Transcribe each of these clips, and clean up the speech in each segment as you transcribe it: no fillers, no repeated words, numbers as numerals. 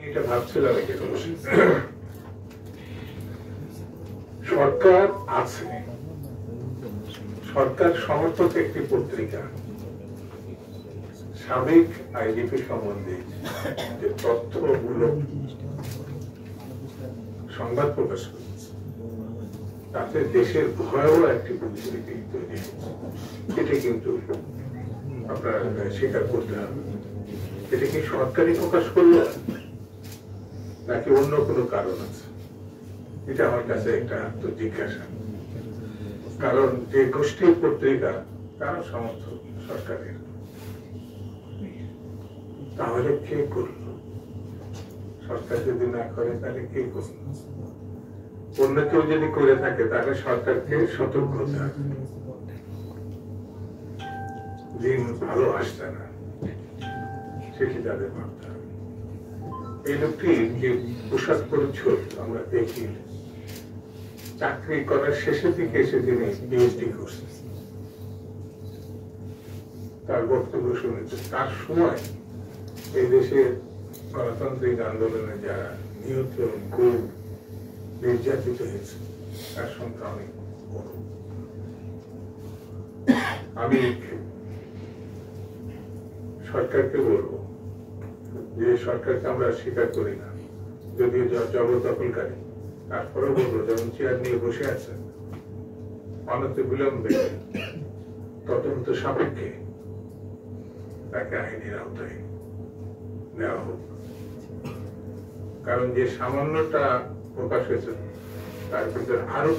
এটা ভাবছিলাম সরকার আছে, সরকার সমর্থক একটি পত্রিকা সাবেক আইজিপি সম্বন্ধে যে তথ্যগুলো সংবাদ প্রকাশ করেছে তাতে দেশের ভয়াবহ একটি পরিস্থিতি তৈরি হচ্ছে। এটা কিন্তু আপনার স্বীকার করতে হবে। এটা কি সরকারই প্রকাশ করলো নাকি অন্য কোনো কারণ আছে? এটা আমার কাছে একটা আত্মজিজ্ঞাসা। কারণ যে গোষ্ঠীর পত্রিকা তারা সমর্থক সরকারের, তাহলে কে করল? সরকার যদি না করে তাহলে কে করল? অন্য কেউ যদি করে থাকে তাহলে সরকারকে সতর্ক হতে হবে। দিন ভালো আসছে না, সেটি তাদের ভাবতে হবে। এই লোকটি যে পোশাক পরিচ্ছদ আমরা দেখি, চাকরি করার শেষের দিকে এসে তিনি পিএইচডি করছেন। তার বক্তব্য শুনেছে তার সময় এই দেশের গণতান্ত্রিক আন্দোলনে যারা নিহত, গুম, নির্যাতিত হয়েছে তার সংখ্যা অনেক বড়। আমি সরকারকে বলবো যে সরকারকে আমরা স্বীকার করি না, যদিও জবরদখলকারী, তারপরেও বলবো যখন চেয়ার নিয়ে বসে আছে অনতি বিলম্বে তদন্ত সাপেক্ষে তাকে আইনের আওতায় নেওয়া হোক। কারণ যে সামান্যটা প্রকাশ হয়েছে তার ভিতরে আরো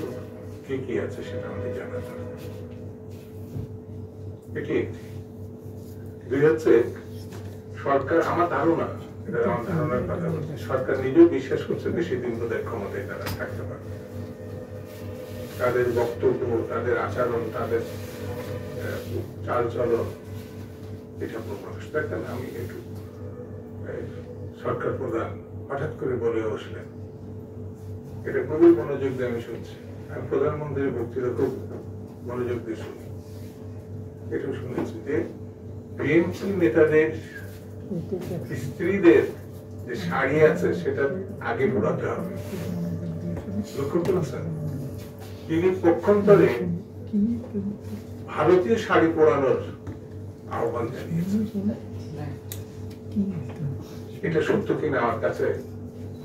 কি কি আছে সেটা আমাদের জানা দরকার। এটি একটি। দুই হচ্ছে সরকার, আমার ধারণা, এটা আমার ধারণার কথা বলছে, সরকার নিজেও বিশ্বাস করছে বেশি দিন তাদের ক্ষমতায় তারা থাকতে পারবে। তাদের বক্তব্য, তাদের আচরণ, তাদের চাল চলন, এটা প্রকাশ। দেখেন আমি একটু সরকার প্রধান হঠাৎ করে বলে বসলেন, এটা খুবই মনোযোগ দিয়ে আমি শুনছি। আমি প্রধানমন্ত্রীর বক্তৃতা খুব মনোযোগ দিয়ে শুনি। এটা শুনেছি যে বিএনপি নেতাদের স্ত্রীদের যে শাড়ি আছে সেটা আগে পড়াতে হবে। লক্ষ্য করেছেন তিনি পক্ষান্তরে ভারতীয় শাড়ি পরানোর আহ্বান জানিয়েছেন। এটা সত্য কিনা আমার কাছে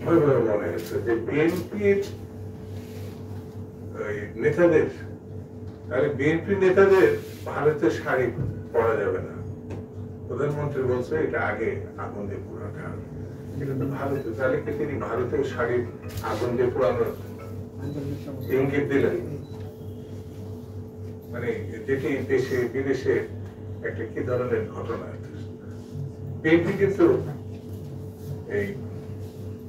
ভয় ভয় মনে হচ্ছে যে বিএনপির নেতাদের, তাহলে বিএনপি নেতাদের ভারতের শাড়ি পরা যাবে না। প্রধানমন্ত্রী বলছে এটা আগে আগুন দিয়ে পোড়াতে হবে। এটা তো ভারতে, তাহলে কি তিনি ভারতের শাড়ি আগুন দিয়ে পোড়ানোর ইঙ্গিত দিলেন? মানে যেটি দেশে বিদেশে একটা কি ধরনের ঘটনা। বিএনপি কিন্তু এই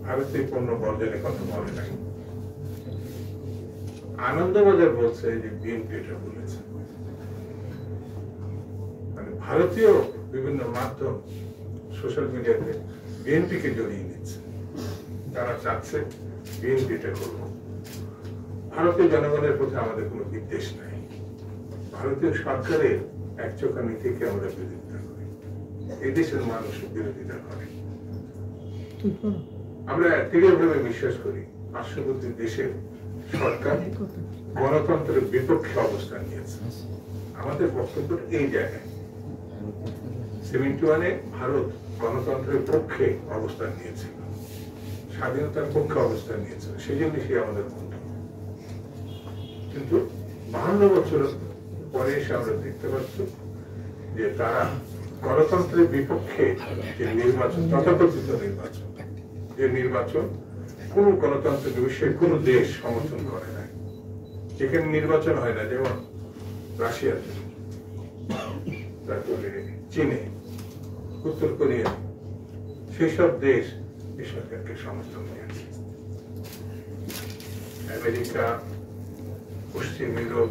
ভারতীয় পণ্য বর্জনের কথা বলে নাই। আনন্দবাজার বলছে যে বিএনপি এটা বলেছে। মানে ভারতীয় বিভিন্ন মাধ্যম সোশ্যাল মিডিয়াতে বিএনপিকে জড়িয়ে নিচ্ছে। তারা চাচ্ছে বিএনপি এটা করবো। ভারতীয় জনগণের প্রতি আমাদের কোনো বিদ্বেষ নাই। ভারতীয় সরকারের একচোখা নীতিকে আমরা বিরোধিতা করি, এই দেশের মানুষ বিরোধিতা করে। আমরা দৃঢ়ভাবে বিশ্বাস করি পার্শ্ববর্তী দেশের সরকার গণতন্ত্রের বিপক্ষে অবস্থান নিয়েছে। আমাদের বক্তব্য এই জায়গায় 71-এ ভারত গণতন্ত্রের পক্ষে অবস্থান নিয়েছিল, স্বাধীনতার পক্ষে অবস্থান নিয়েছিল, সেই জন্য সে আমাদের বন্ধু। কিন্তু 52 বছর পরে এসে আমরা দেখতে পাচ্ছি যে তারা গণতন্ত্রের বিপক্ষে যে নির্বাচন, তথাকথিত নির্বাচন, যে নির্বাচন কোন গণতন্ত্রের বিষয়ে কোন দেশ সমর্থন করে না, যেখানে নির্বাচন হয় না, যেমন রাশিয়াতে, তারপরে চীনে, উত্তর কোরিয়া, সেই সব দেশ এই সরকারকে সমর্থন দিয়েছে। আমেরিকা, পশ্চিম ইউরোপ,